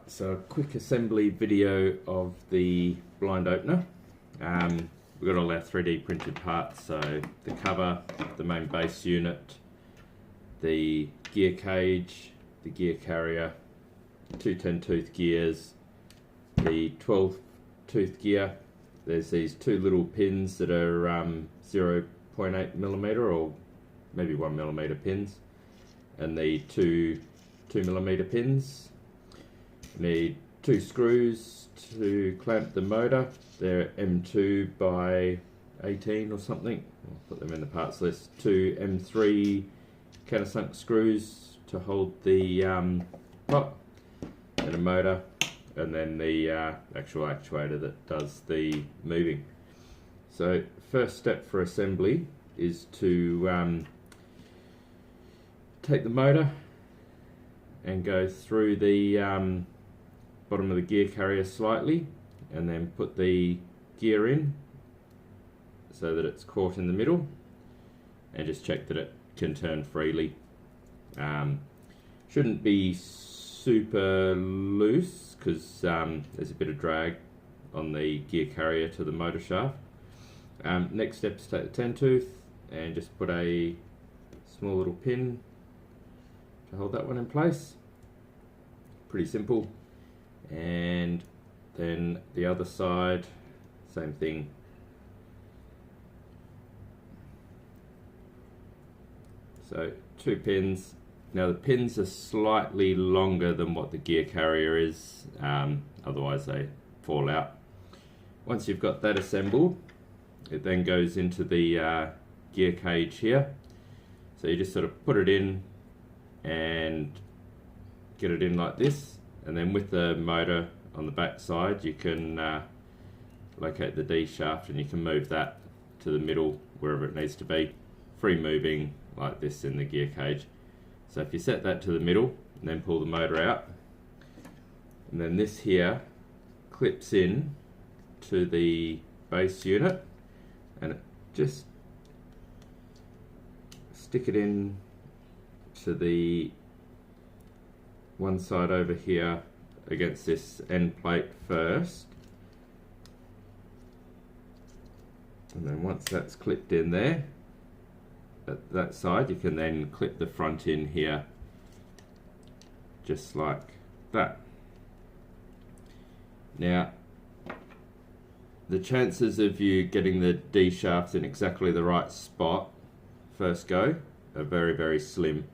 So a quick assembly video of the blind opener. We've got all our 3D printed parts, so the cover, the main base unit, the gear cage, the gear carrier, two 10-tooth gears, the 12-tooth gear. There's these two little pins that are 0.8mm or maybe 1mm pins, and the two 2mm pins. Need two screws to clamp the motor. They're M2 by 18 or something. I'll put them in the parts list. Two M3 countersunk screws to hold the pot, and a motor, and then the actual actuator that does the moving. So first step for assembly is to take the motor and go through the bottom of the gear carrier slightly, and then put the gear in so that it's caught in the middle, and just check that it can turn freely. Shouldn't be super loose because there's a bit of drag on the gear carrier to the motor shaft. Next step is take the 10-tooth and just put a small little pin to hold that one in place. Pretty simple. And then the other side, same thing. So two pins. Now the pins are slightly longer than what the gear carrier is, otherwise they fall out. Once you've got that assembled, it then goes into the gear cage here. So you just sort of put it in and get it in like this. And then with the motor on the back side, you can locate the D shaft, and you can move that to the middle wherever it needs to be, free moving like this in the gear cage. So if you set that to the middle and then pull the motor out, and then this here clips in to the base unit, and it just stick it in to the one side over here against this end plate first, and then once that's clipped in there at that side, you can then clip the front in here just like that. Now the chances of you getting the D shaft in exactly the right spot first go are very slim.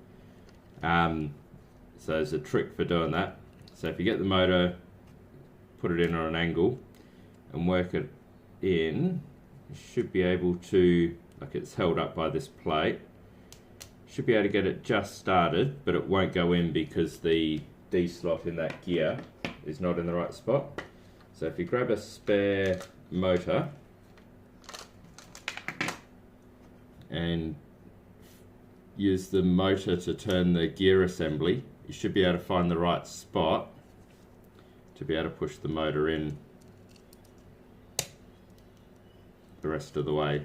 So there's a trick for doing that. So if you get the motor, put it in on an angle and work it in, you should be able to, like it's held up by this plate, should be able to get it just started, but it won't go in because the D slot in that gear is not in the right spot. So if you grab a spare motor and use the motor to turn the gear assembly, you should be able to find the right spot to be able to push the motor in the rest of the way.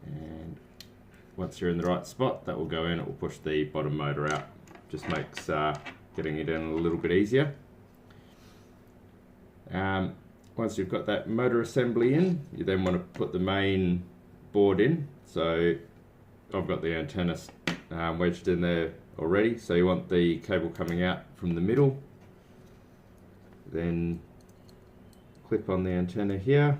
And once you're in the right spot, that will go in, it will push the bottom motor out. Just makes getting it in a little bit easier. Once you've got that motor assembly in, you then want to put the main board in. So I've got the antenna wedged in there already, so you want the cable coming out from the middle, then clip on the antenna here,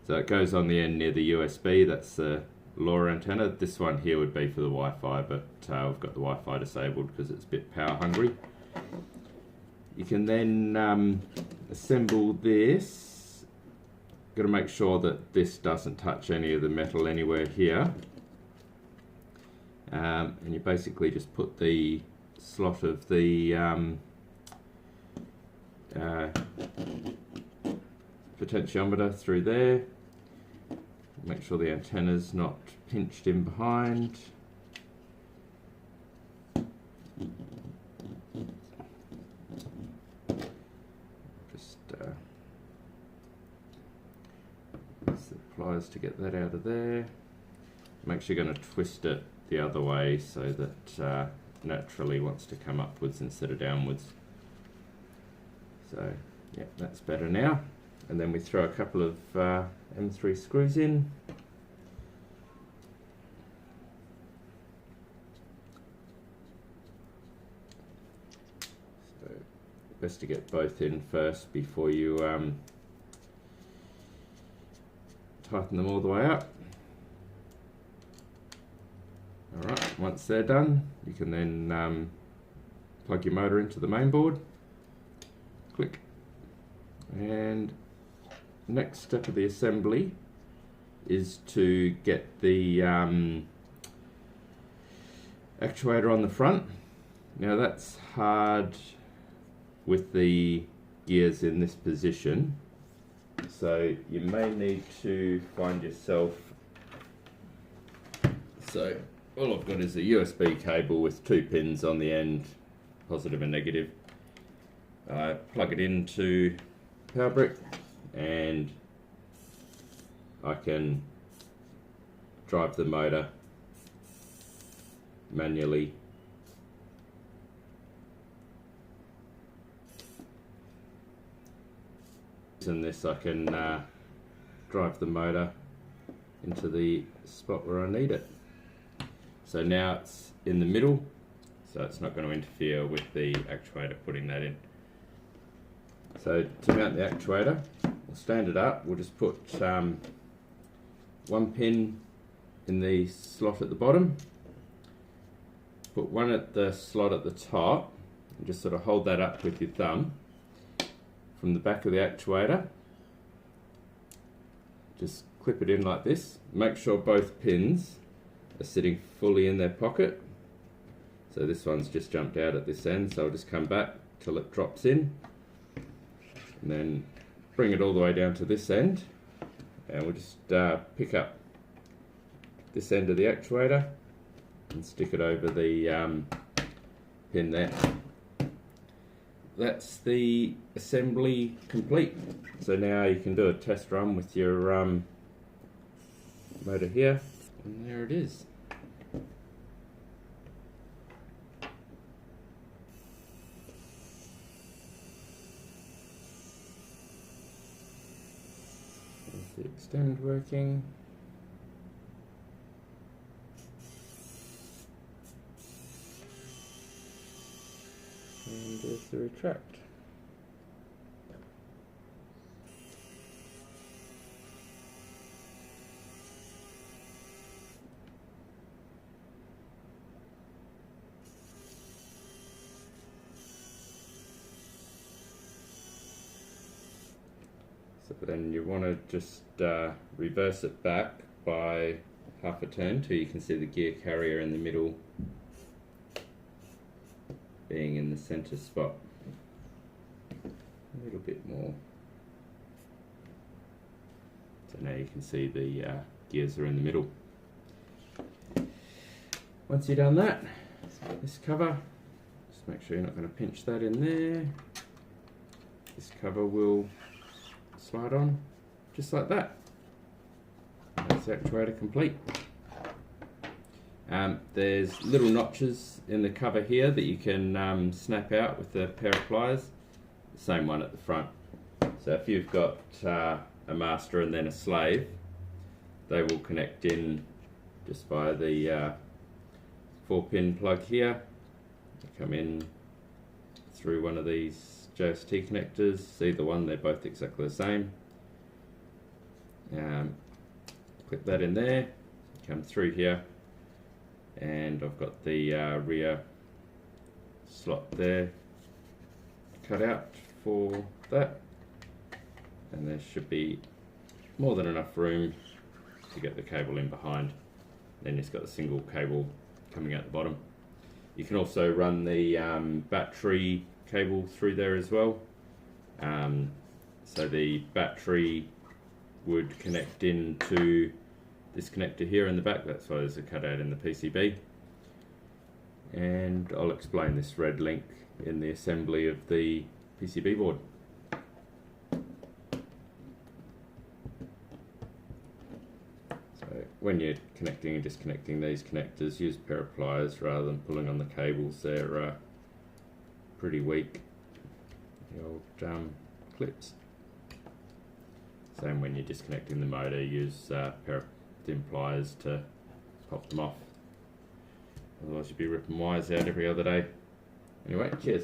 so it goes on the end near the USB. That's the LoRa antenna. This one here would be for the Wi-Fi, but we've got the Wi-Fi disabled because it's a bit power hungry. You can then assemble this. Got to make sure that this doesn't touch any of the metal anywhere here, and you basically just put the slot of the potentiometer through there. Make sure the antenna's not pinched in behind. Just use the pliers to get that out of there. Make sure you're going to twist it the other way so that naturally wants to come upwards instead of downwards. So yeah, that's better now. And then we throw a couple of M3 screws in. So best to get both in first before you tighten them all the way up. Alright, once they're done, you can then plug your motor into the main board. Click. And the next step of the assembly is to get the actuator on the front. Now that's hard with the gears in this position, so you may need to find yourself, so all I've got is a USB cable with 2 pins on the end, positive and negative. I plug it into power brick and I can drive the motor manually using this. I can drive the motor into the spot where I need it. So now it's in the middle, so it's not going to interfere with the actuator putting that in. So to mount the actuator, we'll stand it up. We'll just put 1 pin in the slot at the bottom, put one at the slot at the top, and just sort of hold that up with your thumb from the back of the actuator. Just clip it in like this. Make sure both pins are sitting fully in their pocket. So this one's just jumped out at this end, so I'll just come back till it drops in, and then bring it all the way down to this end, and we'll just pick up this end of the actuator and stick it over the pin there. That's the assembly complete. So now you can do a test run with your motor here, and there it is. There's the extend working. And there's the retract. So then you want to just reverse it back by half a turn till you can see the gear carrier in the middle being in the center spot. A little bit more. So now you can see the gears are in the middle. Once you've done that, this cover, just make sure you're not going to pinch that in there. This cover will slide on just like that. That's the actuator complete. There's little notches in the cover here that you can snap out with a pair of pliers. The same one at the front. So if you've got a master and then a slave, they will connect in just via the 4-pin plug here. They come in through one of these JST connectors. Either one, they're both exactly the same. Clip that in there, come through here, and I've got the rear slot there cut out for that, and there should be more than enough room to get the cable in behind. Then it's got a single cable coming out the bottom. You can also run the battery cable through there as well. So the battery would connect into this connector here in the back. That's why there's a cutout in the PCB. And I'll explain this red link in the assembly of the PCB board. So when you're connecting and disconnecting these connectors, use a pair of pliers rather than pulling on the cables. They're pretty weak, the old clips. Same when you're disconnecting the motor, use a pair of thin pliers to pop them off. Otherwise you'd be ripping wires out every other day. Anyway, cheers.